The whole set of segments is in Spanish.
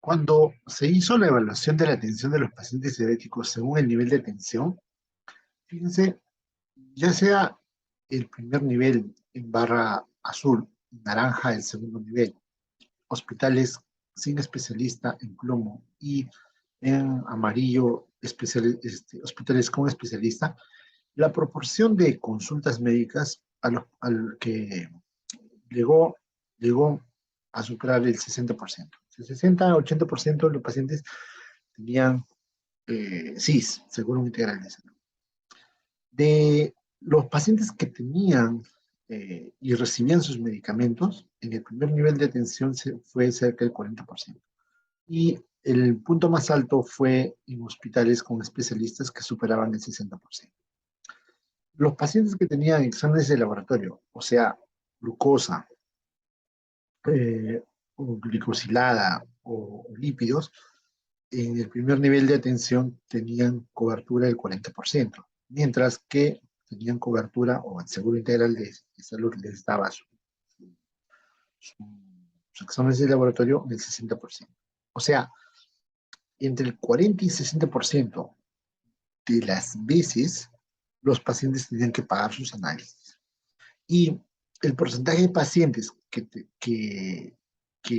Cuando se hizo la evaluación de la atención de los pacientes diabéticos según el nivel de atención, fíjense, ya sea el primer nivel en barra azul, naranja el segundo nivel, hospitales sin especialista en plomo y en amarillo hospitales con especialista, la proporción de consultas médicas al que llegó, llegó a superar el 60%. El 60-80% de los pacientes tenían CIS, Seguro Integral de Salud. De los pacientes que tenían y recibían sus medicamentos, en el primer nivel de atención fue cerca del 40%. Y el punto más alto fue en hospitales con especialistas que superaban el 60%. Los pacientes que tenían exámenes de laboratorio, o sea, glucosa, o glicosilada o lípidos, en el primer nivel de atención tenían cobertura del 40%, mientras que tenían cobertura, o el Seguro Integral de Salud les daba sus exámenes de laboratorio en el 60%. O sea, entre el 40 y 60% de las veces los pacientes tenían que pagar sus análisis. Y el porcentaje de pacientes que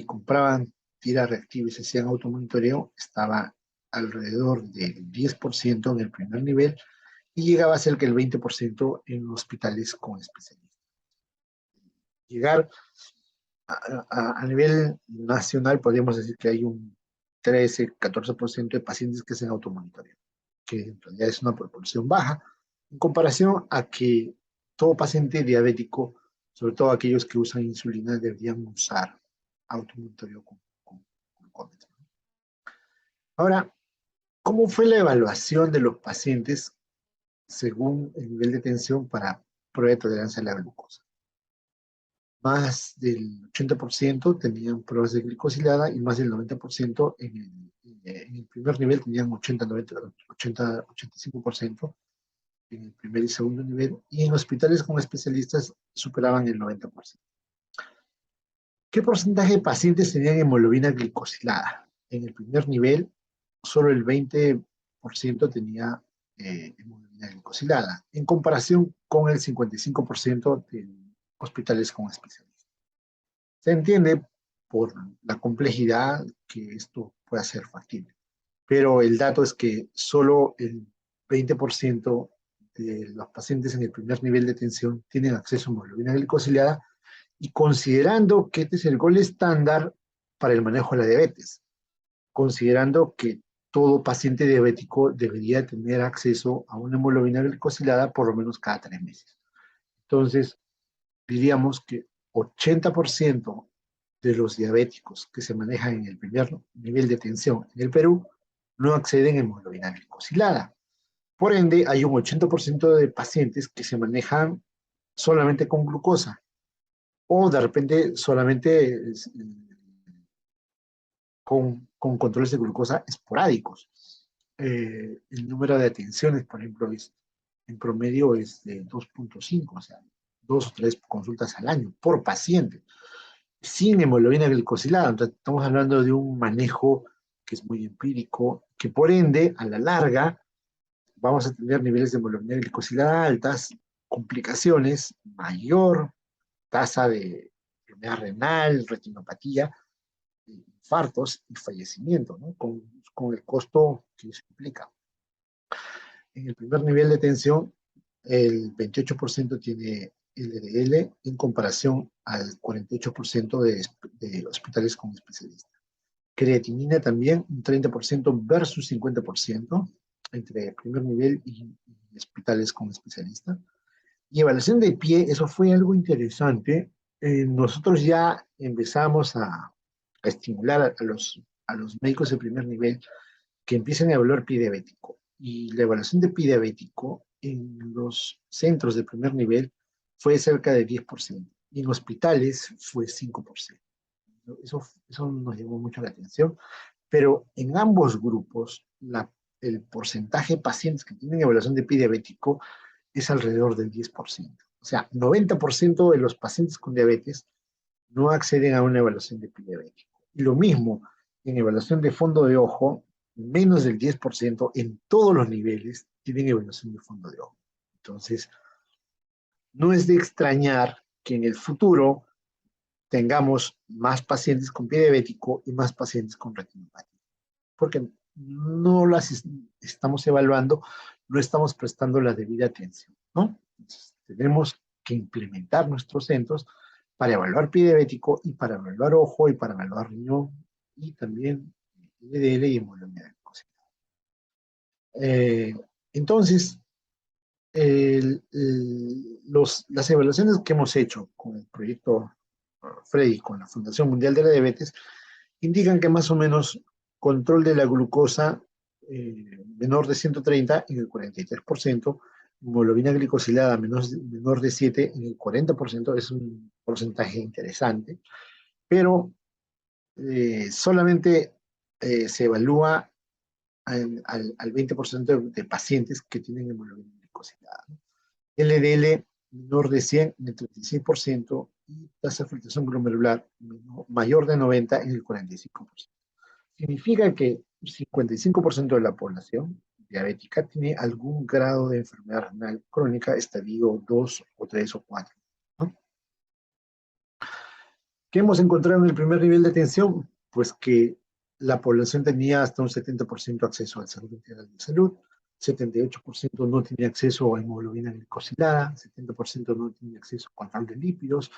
compraban tira reactiva y se hacían automonitoreo estaba alrededor del 10% en el primer nivel y llegaba a ser que el 20% en hospitales con especialistas. Llegar a nivel nacional, podríamos decir que hay un 13-14% de pacientes que hacen automonitoreo, que en realidad es una proporción baja, en comparación a que todo paciente diabético, sobre todo aquellos que usan insulina, deberían usar automonitoreo con glucómetro. Ahora, ¿cómo fue la evaluación de los pacientes según el nivel de tensión para prueba de tolerancia a la glucosa? Más del 80% tenían pruebas de glicosilada y más del 90% en el primer nivel tenían 85% en el primer y segundo nivel, y en hospitales con especialistas superaban el 90%. ¿Qué porcentaje de pacientes tenían hemoglobina glicosilada? En el primer nivel, solo el 20% tenía hemoglobina glicosilada, en comparación con el 55% de hospitales con especialistas. Se entiende por la complejidad que esto pueda ser factible, pero el dato es que solo el 20% de los pacientes en el primer nivel de atención tienen acceso a hemoglobina glicosilada, y considerando que este es el gol estándar para el manejo de la diabetes, considerando que todo paciente diabético debería tener acceso a una hemoglobina glicosilada por lo menos cada 3 meses. Entonces, diríamos que 80% de los diabéticos que se manejan en el primer nivel de atención en el Perú no acceden a hemoglobina glicosilada. Por ende, hay un 80% de pacientes que se manejan solamente con glucosa o de repente solamente con controles de glucosa esporádicos. El número de atenciones, por ejemplo, en promedio es de 2.5, o sea, 2 o 3 consultas al año por paciente, sin hemoglobina glicosilada. Entonces, estamos hablando de un manejo que es muy empírico, que por ende, a la larga, vamos a tener niveles de hemoglobina glicosilada altas, complicaciones, mayor tasa de enfermedad renal, retinopatía, infartos y fallecimiento, ¿no? Con el costo que eso implica. En el primer nivel de tensión, el 28% tiene LDL en comparación al 48% de hospitales con especialistas. Creatinina también, un 30% versus 50% entre primer nivel y hospitales con especialistas. Y evaluación de pie, eso fue algo interesante. Nosotros ya empezamos a estimular a los médicos de primer nivel que empiecen a evaluar pie diabético. Y la evaluación de pie diabético en los centros de primer nivel fue cerca de 10%, y en hospitales fue 5%. Eso nos llamó mucho la atención, pero en ambos grupos el porcentaje de pacientes que tienen evaluación de pie diabético es alrededor del 10%. O sea, 90% de los pacientes con diabetes no acceden a una evaluación de pie diabético. Y lo mismo, en evaluación de fondo de ojo, menos del 10% en todos los niveles tienen evaluación de fondo de ojo. Entonces, no es de extrañar que en el futuro tengamos más pacientes con pie diabético y más pacientes con retinopatía, porque no las estamos evaluando, no estamos prestando la debida atención, ¿no? Entonces, tenemos que implementar nuestros centros para evaluar pie diabético y para evaluar ojo y para evaluar riñón y también LDL y hemoglobina glicosídada. Entonces, las evaluaciones que hemos hecho con el proyecto Freddy, con la Fundación Mundial de la Diabetes, indican que más o menos control de la glucosa menor de 130 en el 43%, hemoglobina glicosilada menor de 7 en el 40%, es un porcentaje interesante, pero solamente se evalúa al 20% de pacientes que tienen hemoglobina glicosilada, ¿no? LDL menor de 100 en el 36% y tasa de filtración glomerular mayor de 90 en el 45%. Significa que 55% de la población diabética tiene algún grado de enfermedad renal crónica, estadio 2 o 3 o 4, ¿no? ¿Qué hemos encontrado en el primer nivel de atención? Pues que la población tenía hasta un 70% acceso al salud integral de salud, 78% no tenía acceso a hemoglobina glicosilada, 70% no tenía acceso a control de lípidos,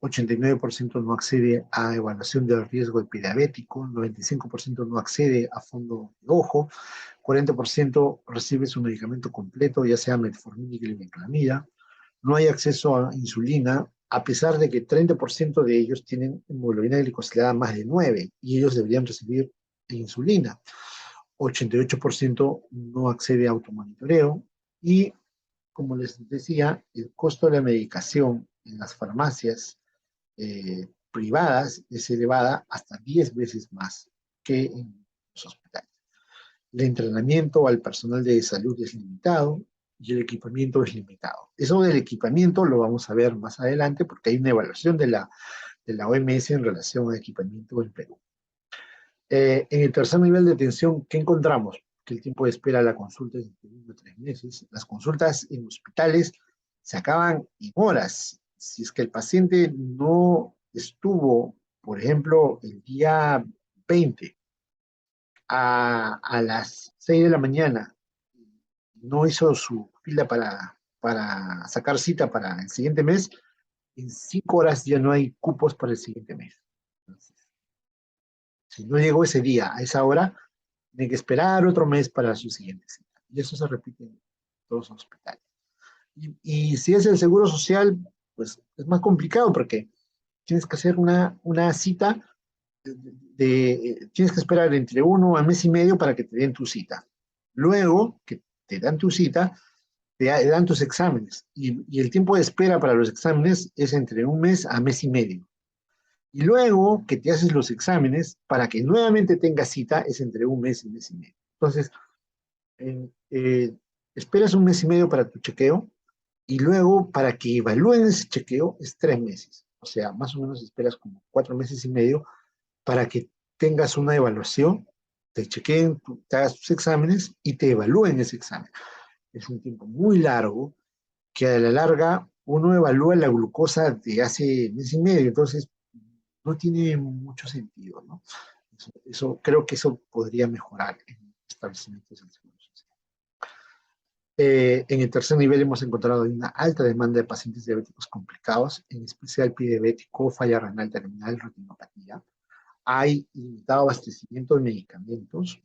89% no accede a evaluación del riesgo de diabético, 95% no accede a fondo de ojo, 40% recibe su medicamento completo, ya sea metformina y glibenclamida, no hay acceso a insulina, a pesar de que 30% de ellos tienen hemoglobina glicosilada más de 9 y ellos deberían recibir insulina. 88% no accede a automonitoreo y, como les decía, el costo de la medicación en las farmacias privadas es elevada hasta 10 veces más que en los hospitales. El entrenamiento al personal de salud es limitado y el equipamiento es limitado. Eso del equipamiento lo vamos a ver más adelante porque hay una evaluación de la OMS en relación al equipamiento en Perú. En el tercer nivel de atención, ¿qué encontramos? Que el tiempo de espera a la consulta es de 1 a 3 meses. Las consultas en hospitales se acaban en horas. Si es que el paciente no estuvo, por ejemplo, el día 20 a las 6 de la mañana, no hizo su fila para sacar cita para el siguiente mes, en 5 horas ya no hay cupos para el siguiente mes. Entonces, si no llegó ese día a esa hora, tiene que esperar otro mes para su siguiente cita. Y eso se repite en todos los hospitales. Y si es el seguro social, pues es más complicado porque tienes que hacer una cita tienes que esperar entre 1 a mes y medio para que te den tu cita. Luego que te dan tu cita, te dan tus exámenes. Y el tiempo de espera para los exámenes es entre 1 mes a mes y medio. Y luego que te haces los exámenes, para que nuevamente tengas cita, es entre 1 mes y mes y medio. Entonces, eh, esperas 1 mes y medio para tu chequeo y luego para que evalúen ese chequeo es 3 meses. O sea, más o menos esperas como 4 meses y medio para que tengas una evaluación, te chequeen, te hagas tus exámenes y te evalúen ese examen. Es un tiempo muy largo que a la larga uno evalúa la glucosa de hace mes y medio, entonces no tiene mucho sentido, ¿no? Creo que eso podría mejorar en establecimientos del seguro social. En el tercer nivel hemos encontrado una alta demanda de pacientes diabéticos complicados, en especial pie diabético, falla renal terminal, retinopatía. Hay limitado abastecimiento de medicamentos,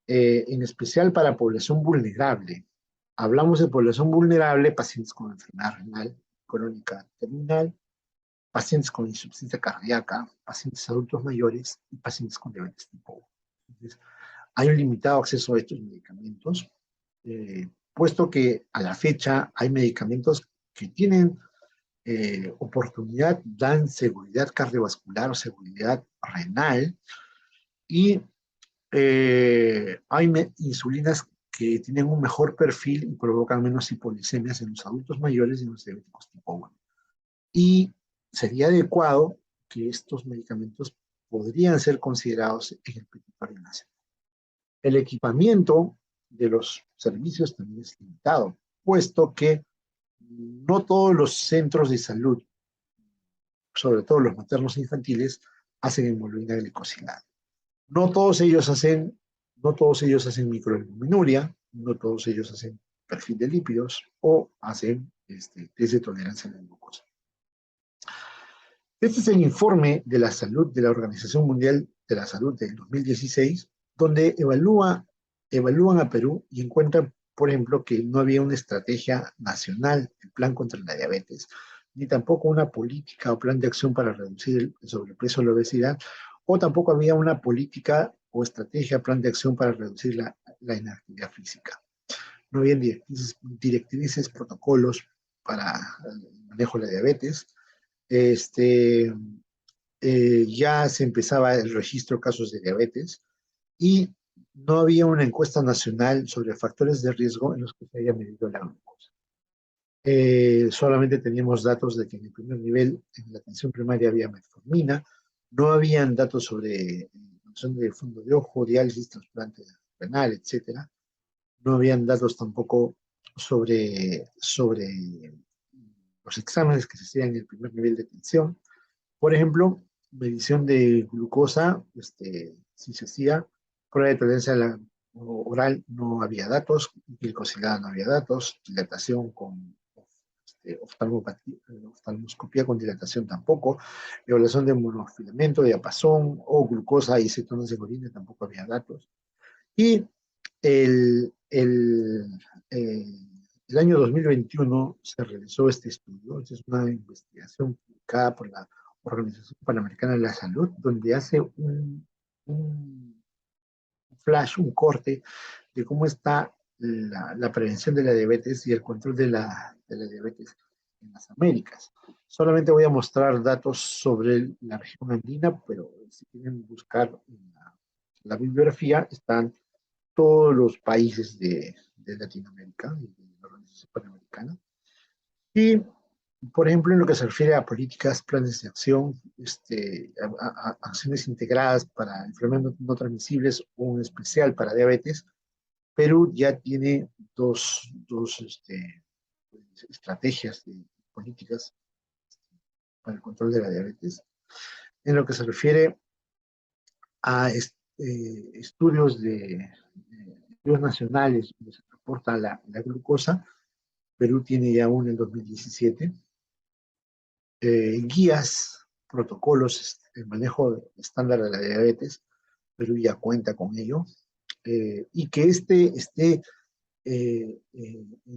en especial para población vulnerable. Hablamos de población vulnerable, pacientes con enfermedad renal crónica terminal, pacientes con insuficiencia cardíaca, pacientes adultos mayores y pacientes con diabetes tipo 1. Entonces, hay un limitado acceso a estos medicamentos, puesto que a la fecha hay medicamentos que tienen oportunidad, dan seguridad cardiovascular o seguridad renal, y hay insulinas que tienen un mejor perfil y provocan menos hipoglicemias en los adultos mayores y en los diabéticos tipo 1. Y sería adecuado que estos medicamentos podrían ser considerados en el petitorio nacional. El equipamiento de los servicios también es limitado, puesto que no todos los centros de salud, sobre todo los maternos e infantiles, hacen hemoglobina glicosilada. No todos ellos hacen, no todos ellos hacen microalbuminuria, no todos ellos hacen perfil de lípidos o hacen test de tolerancia a la glucosa. Este es el informe de la salud de la Organización Mundial de la Salud del 2016, donde evalúan a Perú y encuentran, por ejemplo, que no había una estrategia nacional, el plan contra la diabetes, ni tampoco una política o plan de acción para reducir el sobrepeso o la obesidad, o tampoco había una política o estrategia, plan de acción para reducir la inactividad física. No había directrices, protocolos para el manejo de la diabetes. Ya se empezaba el registro de casos de diabetes y no había una encuesta nacional sobre factores de riesgo en los que se haya medido la glucosa. Solamente teníamos datos de que en el primer nivel, en la atención primaria, había metformina. No habían datos sobre función de fondo de ojo, diálisis, trasplante renal, etcétera. No habían datos tampoco sobre los exámenes que se hacían en el primer nivel de atención. Por ejemplo, medición de glucosa, si se hacía, prueba de tolerancia oral no había datos, glicosilada no había datos, dilatación con oftalmoscopía con dilatación tampoco, evaluación de monofilamento, diapasón o glucosa y cetonas en orina tampoco había datos. Y el, el, eh, el año 2021 se realizó este estudio, es una investigación publicada por la Organización Panamericana de la Salud, donde hace un flash, un corte de cómo está la prevención de la diabetes y el control de la diabetes en las Américas. Solamente voy a mostrar datos sobre la región andina, pero si quieren buscar en la bibliografía, están todos los países de Latinoamérica y de la Organización Panamericana. Y, por ejemplo, en lo que se refiere a políticas, planes de acción, acciones integradas para enfermedades no transmisibles o un especial para diabetes, Perú ya tiene dos estrategias de políticas para el control de la diabetes. En lo que se refiere a estudios estudios nacionales donde se reporta la glucosa, Perú tiene ya uno en 2017. Guías, protocolos, el manejo estándar de la diabetes, Perú ya cuenta con ello. Y que esté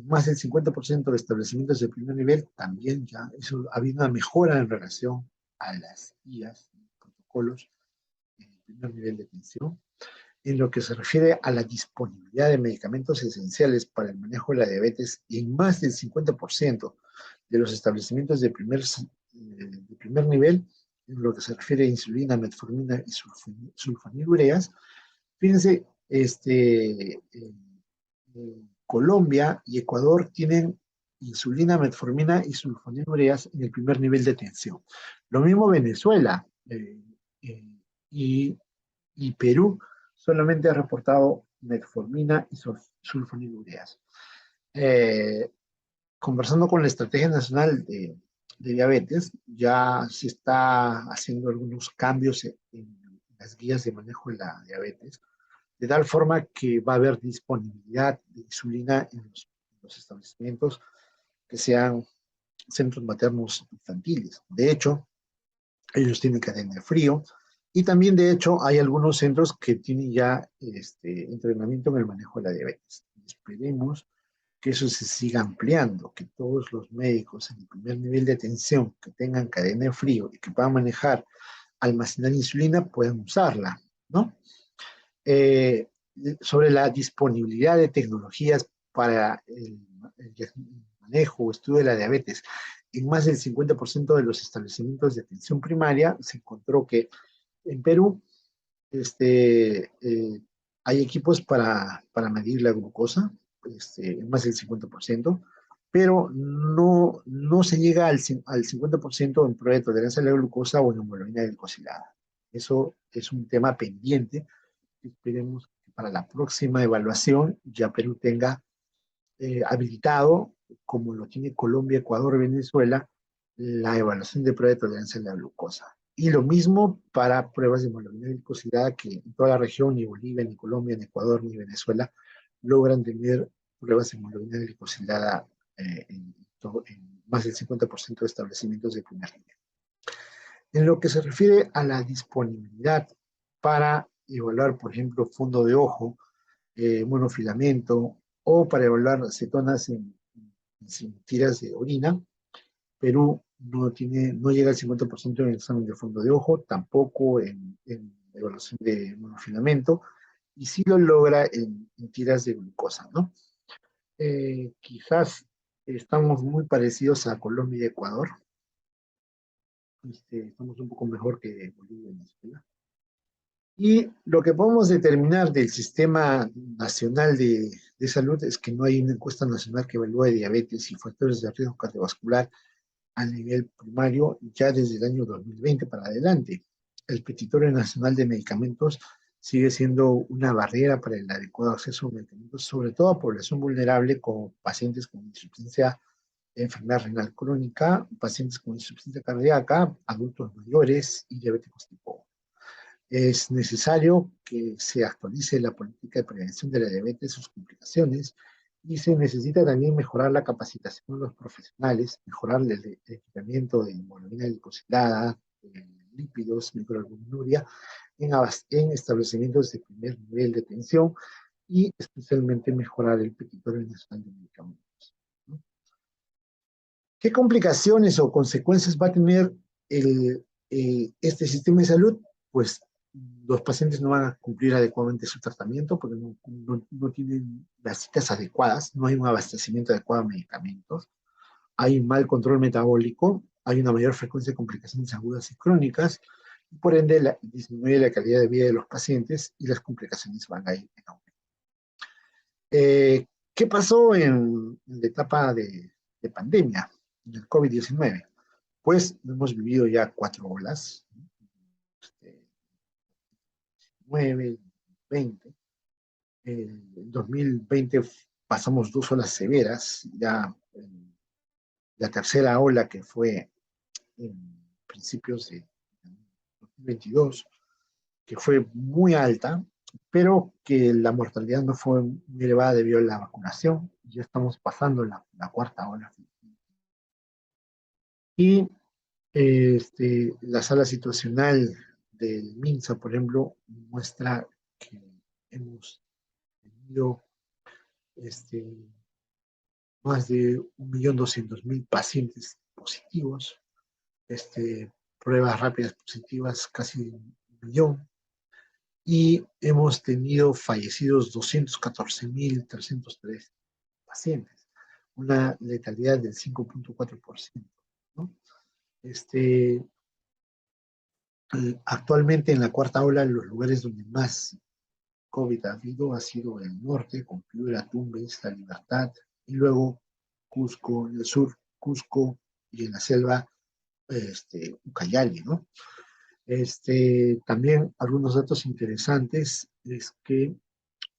más del 50% de establecimientos de primer nivel, también ya eso, ha habido una mejora en relación a las guías, protocolos en el primer nivel de atención. En lo que se refiere a la disponibilidad de medicamentos esenciales para el manejo de la diabetes, en más del 50% de los establecimientos de primer nivel, en lo que se refiere a insulina, metformina y sulfonilureas, fíjense, Colombia y Ecuador tienen insulina, metformina y sulfonilureas en el primer nivel de atención. Lo mismo Venezuela y Perú solamente ha reportado metformina y sulfonilureas. Conversando con la Estrategia Nacional de Diabetes, ya se está haciendo algunos cambios en las guías de manejo de la diabetes, de tal forma que va a haber disponibilidad de insulina en los establecimientos que sean centros maternos infantiles. De hecho, ellos tienen cadena de frío y también, de hecho, hay algunos centros que tienen ya entrenamiento en el manejo de la diabetes. Esperemos que eso se siga ampliando, que todos los médicos en el primer nivel de atención que tengan cadena de frío y que puedan manejar, almacenar insulina, puedan usarla, ¿no? Sobre la disponibilidad de tecnologías para el manejo o estudio de la diabetes en más del 50% de los establecimientos de atención primaria, se encontró que en Perú hay equipos para medir la glucosa, en más del 50%, pero no se llega al 50% en prueba de tolerancia a la glucosa o en hemoglobina glicosilada. Eso es un tema pendiente. Esperemos que para la próxima evaluación ya Perú tenga habilitado, como lo tiene Colombia, Ecuador, Venezuela, la evaluación de prueba de tolerancia a la glucosa. Y lo mismo para pruebas de hemoglobina glicosilada, que en toda la región, ni Bolivia, ni Colombia, ni Ecuador, ni Venezuela, logran tener pruebas de hemoglobina glicosilada en más del 50% de establecimientos de primer nivel. En lo que se refiere a la disponibilidad para evaluar, por ejemplo, fondo de ojo, monofilamento, o para evaluar cetonas en tiras de orina, Perú no llega al 50% en el examen de fondo de ojo, tampoco en evaluación de monofilamento, y sí lo logra en tiras de glucosa, ¿no? Quizás estamos muy parecidos a Colombia y Ecuador. Estamos un poco mejor que Bolivia y Venezuela. Y lo que podemos determinar del Sistema Nacional de Salud es que no hay una encuesta nacional que evalúe diabetes y factores de riesgo cardiovascular a nivel primario ya desde el año 2020 para adelante. El petitorio nacional de medicamentos sigue siendo una barrera para el adecuado acceso a medicamentos, sobre todo a población vulnerable como pacientes con insuficiencia, enfermedad renal crónica, pacientes con insuficiencia cardíaca, adultos mayores y diabéticos tipo 1. Es necesario que se actualice la política de prevención de la diabetes y sus complicaciones, y se necesita también mejorar la capacitación de los profesionales, mejorar el equipamiento de hemoglobina glicosilada, lípidos, microalbuminuria en establecimientos de primer nivel de atención, y especialmente mejorar el petitorio nacional de medicamentos, ¿no? ¿Qué complicaciones o consecuencias va a tener este sistema de salud? Pues los pacientes no van a cumplir adecuadamente su tratamiento porque no tienen las citas adecuadas, no hay un abastecimiento adecuado de medicamentos, hay un mal control metabólico, hay una mayor frecuencia de complicaciones agudas y crónicas, y por ende disminuye la calidad de vida de los pacientes y las complicaciones van a ir en aumento. ¿Qué pasó en la etapa de pandemia, del COVID-19? Pues hemos vivido ya 4 olas, 9, 20. En 2020 pasamos 2 olas severas, ya la tercera ola que fue en principios de 2022, que fue muy alta, pero que la mortalidad no fue muy elevada debido a la vacunación. Ya estamos pasando la cuarta ola. Y la sala situacional del MINSA, por ejemplo, muestra que hemos tenido más de 1.200.000 pacientes positivos, pruebas rápidas positivas casi 1.000.000, y hemos tenido fallecidos 214.303 pacientes, una letalidad del 5.4%, ¿no? Actualmente en la cuarta ola, los lugares donde más COVID ha habido ha sido el norte, con Piura, Tumbes, La Libertad, y luego Cusco, en el sur, Cusco, y en la selva, Ucayali, ¿no? También algunos datos interesantes es que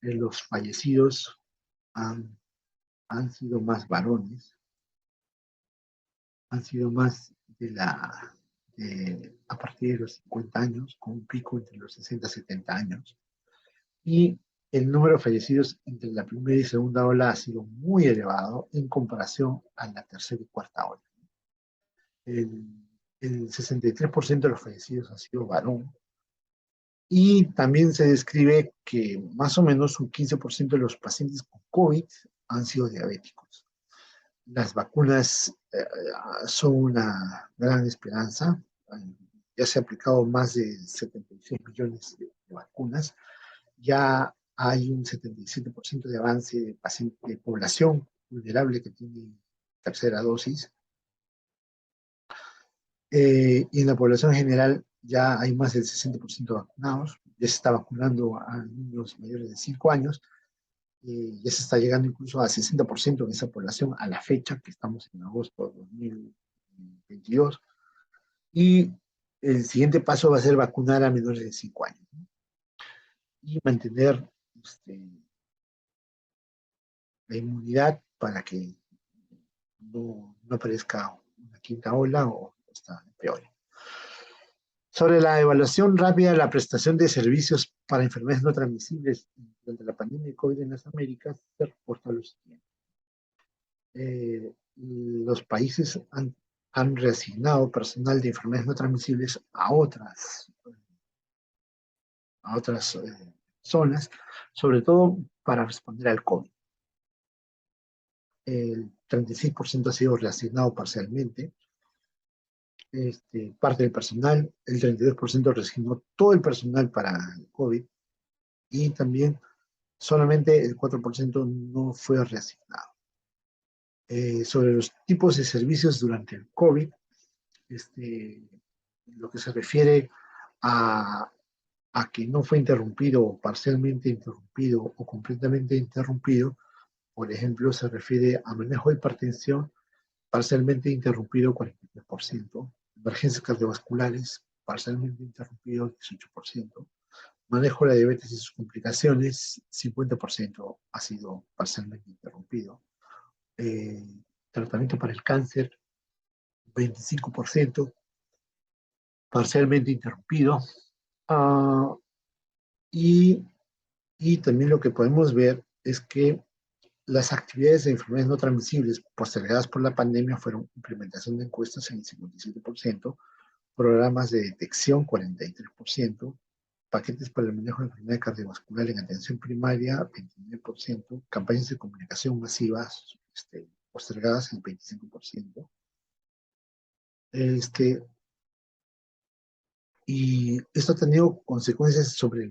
los fallecidos han sido más varones, han sido más a partir de los 50 años, con un pico entre los 60 y 70 años. Y el número de fallecidos entre la primera y segunda ola ha sido muy elevado en comparación a la tercera y cuarta ola. El, el 63% de los fallecidos ha sido varón, y también se describe que más o menos un 15% de los pacientes con COVID han sido diabéticos. Las vacunas son una gran esperanza. Ya se han aplicado más de 76 millones de vacunas. Ya hay un 77% de avance de población vulnerable que tiene tercera dosis. Y en la población general ya hay más del 60% vacunados. Ya se está vacunando a niños mayores de 5 años. Ya se está llegando incluso a 60% de esa población a la fecha, que estamos en agosto de 2022. Y el siguiente paso va a ser vacunar a menores de 5 años, ¿no? Y mantener la inmunidad para que no aparezca una quinta ola o esta peor. Sobre la evaluación rápida de la prestación de servicios para enfermedades no transmisibles durante la pandemia de COVID en las Américas, se reporta lo siguiente. Los países han reasignado personal de enfermedades no transmisibles a otras zonas, sobre todo para responder al COVID. El 36% ha sido reasignado parcialmente, parte del personal, el 32% reasignó todo el personal para el COVID y también solamente el 4% no fue reasignado. Sobre los tipos de servicios durante el COVID, lo que se refiere a, a que no fue interrumpido, parcialmente interrumpido o completamente interrumpido, por ejemplo, se refiere a manejo de hipertensión, parcialmente interrumpido 43%, emergencias cardiovasculares, parcialmente interrumpido 18%, manejo de la diabetes y sus complicaciones, 50% ha sido parcialmente interrumpido, tratamiento para el cáncer, 25%, parcialmente interrumpido, uh, y, y también lo que podemos ver es que las actividades de enfermedades no transmisibles postergadas por la pandemia fueron implementación de encuestas en el 57%, programas de detección 43%, paquetes para el manejo de enfermedad cardiovascular en atención primaria 29%, campañas de comunicación masivas postergadas en 25%. Y esto ha tenido consecuencias sobre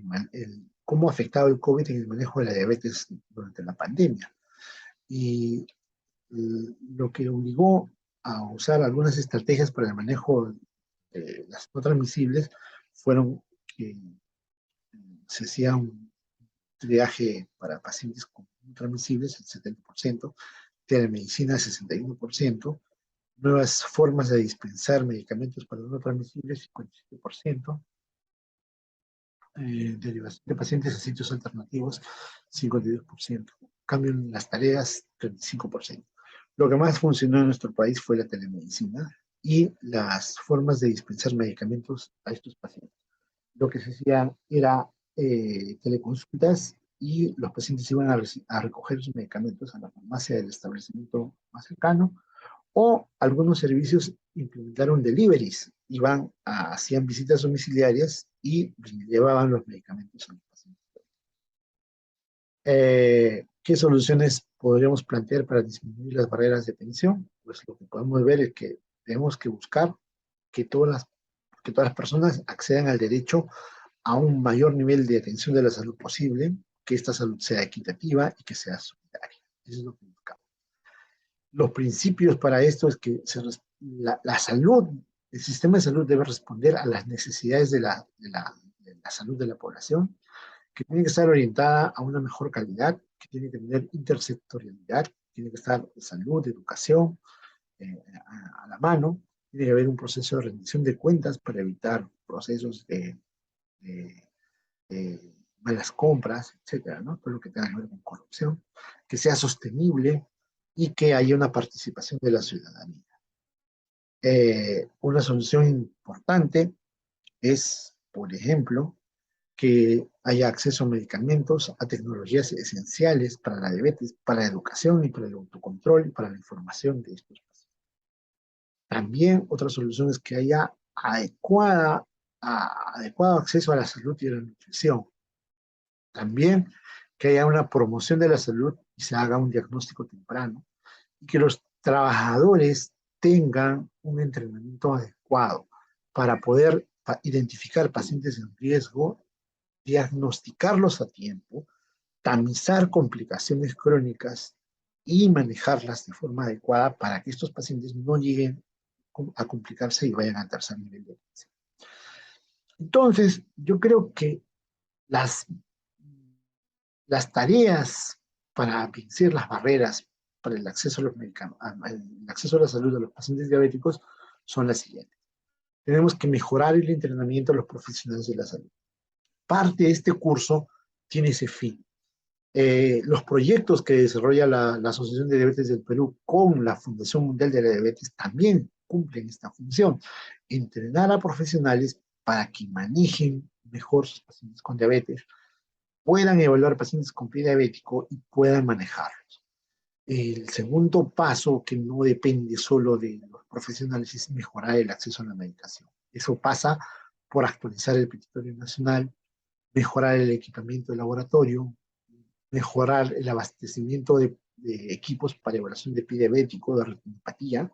cómo ha afectado el COVID en el manejo de la diabetes durante la pandemia. Y lo que obligó a usar algunas estrategias para el manejo de las no transmisibles fueron que se hacía un triaje para pacientes con no transmisibles, el 70%, telemedicina, 61%, nuevas formas de dispensar medicamentos para no transmisibles, 57%, derivación de pacientes a sitios alternativos, 52%, cambio en las tareas, 35%. Lo que más funcionó en nuestro país fue la telemedicina y las formas de dispensar medicamentos a estos pacientes. Lo que se hacía era teleconsultas y los pacientes iban a recoger sus medicamentos a la farmacia del establecimiento más cercano, o algunos servicios implementaron deliveries, hacían visitas domiciliarias y llevaban los medicamentos a los pacientes. ¿Qué soluciones podríamos plantear para disminuir las barreras de atención? Pues lo que podemos ver es que tenemos que buscar que todas las personas accedan al derecho a un mayor nivel de atención de la salud posible, que esta salud sea equitativa y que sea solidaria. Eso es lo que buscamos. Los principios para esto es que la salud, el sistema de salud debe responder a las necesidades de la salud de la población, que tiene que estar orientada a una mejor calidad, que tiene que tener intersectorialidad, tiene que estar salud, educación a la mano, tiene que haber un proceso de rendición de cuentas para evitar procesos de malas compras, etcétera, ¿no? Todo lo que tenga que ver con corrupción, que sea sostenible y que haya una participación de la ciudadanía. Una solución importante es, por ejemplo, que haya acceso a medicamentos, a tecnologías esenciales para la diabetes, para la educación y para el autocontrol y para la información de estos pacientes. También otra solución es que haya adecuado acceso a la salud y a la nutrición. También que haya una promoción de la salud y se haga un diagnóstico temprano y que los trabajadores tengan un entrenamiento adecuado para poder identificar pacientes en riesgo, diagnosticarlos a tiempo, tamizar complicaciones crónicas y manejarlas de forma adecuada para que estos pacientes no lleguen a complicarse y vayan a tercer nivel de atención. Entonces, yo creo que las tareas para vencer las barreras para el acceso a los medicamentos, el acceso a la salud de los pacientes diabéticos son las siguientes. tenemos que mejorar el entrenamiento de los profesionales de la salud. Parte de este curso tiene ese fin. Los proyectos que desarrolla la Asociación de Diabetes del Perú con la Fundación Mundial de la Diabetes también cumplen esta función, entrenar a profesionales para que manejen mejor sus pacientes con diabetes, puedan evaluar pacientes con pie diabético y puedan manejarlos. El segundo paso, que no depende solo de los profesionales, es mejorar el acceso a la medicación. Eso pasa por actualizar el petitorio nacional, mejorar el equipamiento de laboratorio, mejorar el abastecimiento de equipos para evaluación de pie diabético, de retinopatía,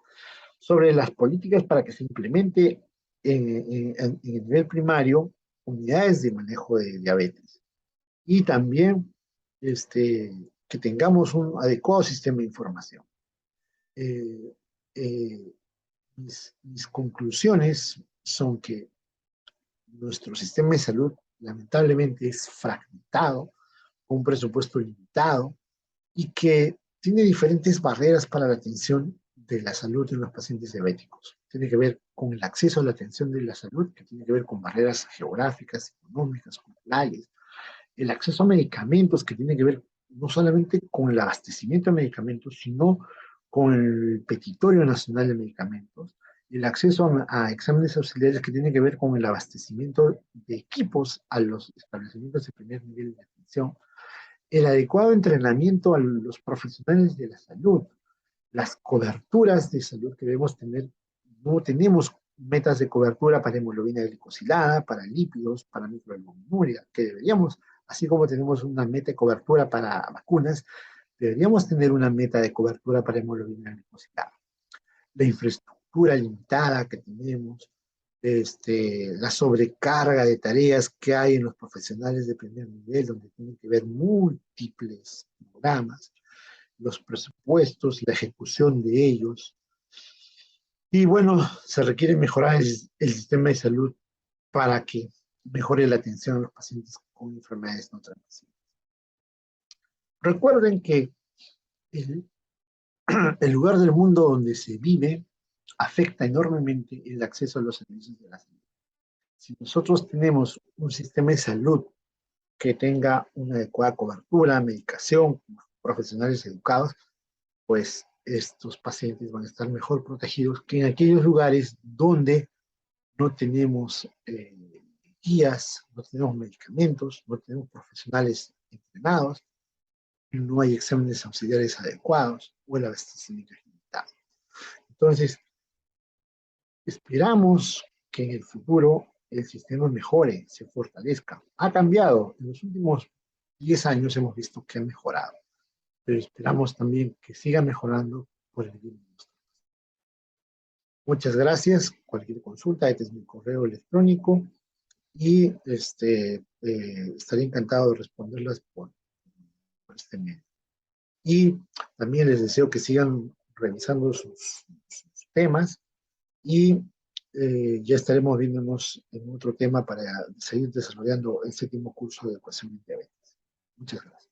sobre las políticas para que se implemente en el nivel primario unidades de manejo de diabetes. Y también que tengamos un adecuado sistema de información. Eh, eh, mis conclusiones son que nuestro sistema de salud lamentablemente es fragmentado, con un presupuesto limitado y que tiene diferentes barreras para la atención de la salud de los pacientes diabéticos. Tiene que ver con el acceso a la atención de la salud, que tiene que ver con barreras geográficas, económicas, culturales, el acceso a medicamentos, que tiene que ver no solamente con el abastecimiento de medicamentos, sino con el petitorio nacional de medicamentos, el acceso a exámenes auxiliares, que tiene que ver con el abastecimiento de equipos a los establecimientos de primer nivel de atención, el adecuado entrenamiento a los profesionales de la salud, las coberturas de salud que debemos tener. No tenemos metas de cobertura para hemoglobina glicosilada, para lípidos, para microalbuminuria, que deberíamos, así como tenemos una meta de cobertura para vacunas, deberíamos tener una meta de cobertura para hemoglobina glicosilada. La infraestructura limitada que tenemos, la sobrecarga de tareas que hay en los profesionales de primer nivel, donde tienen que ver múltiples programas, los presupuestos, la ejecución de ellos. Y bueno, se requiere mejorar el sistema de salud para que mejore la atención a los pacientes con enfermedades no transmisibles. Recuerden que el lugar del mundo donde se vive afecta enormemente el acceso a los servicios de la salud. Si nosotros tenemos un sistema de salud que tenga una adecuada cobertura, medicación, profesionales educados, pues estos pacientes van a estar mejor protegidos que en aquellos lugares donde no tenemos guías, no tenemos medicamentos, no tenemos profesionales entrenados, no hay exámenes auxiliares adecuados o el abastecimiento es limitado. Entonces, esperamos que en el futuro el sistema mejore, se fortalezca. Ha cambiado. En los últimos 10 años hemos visto que ha mejorado, pero esperamos también que siga mejorando por el bien de nosotros. Muchas gracias. Cualquier consulta, este es mi correo electrónico y estaré encantado de responderlas por este medio. Y también les deseo que sigan revisando sus temas y ya estaremos viéndonos en otro tema para seguir desarrollando el 7º curso de ecuación de diabetes. Muchas gracias.